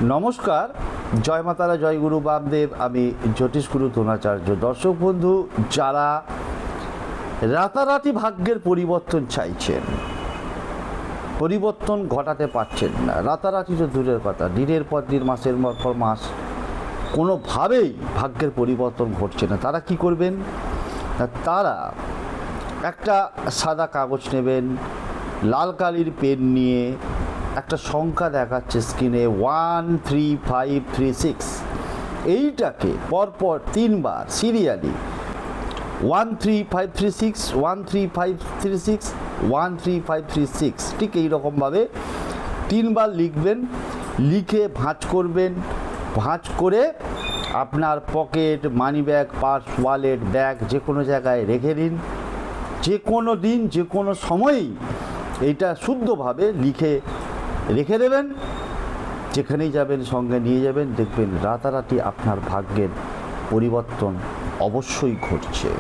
নমস্কার, জয় মাতারা, জয় গুরু বামদেব। আমি জ্যোতিষগুরু দ্রোণাচার্য। দর্শক বন্ধু, যারা রাতারাতি ভাগ্যের পরিবর্তন চাইছেন, পরিবর্তন ঘটাতে পারছেন না, রাতারাতি তো দূরের কথা, দিনের পর দিন, মাসের পর মাস কোনোভাবেই ভাগ্যের পরিবর্তন ঘটছে না, তারা কি করবেন? তারা একটা সাদা কাগজ নেবেন, লাল কালির পেন নিয়ে একটা সংখ্যা দেখাচ্ছে স্ক্রিনে 13536, এইটাকে পরপর 3 বার সিরিয়ালি 13536 13536 13536 ঠিক এইরকমভাবে 3 বার লিখবেন। লিখে ভাঁজ করবেন। ভাঁজ করে আপনার pocket, money bag, purse, wallet, bag যে কোনো জায়গায় রেখে দিন। যে কোনো দিন, যে কোনো সময়ই এইটা শুদ্ধভাবে লিখে রেখে দেবেন। যেখানেই যাবেন সঙ্গে নিয়ে যাবেন, দেখবেন রাতারাতি আপনার ভাগ্যের পরিবর্তন অবশ্যই ঘটছে।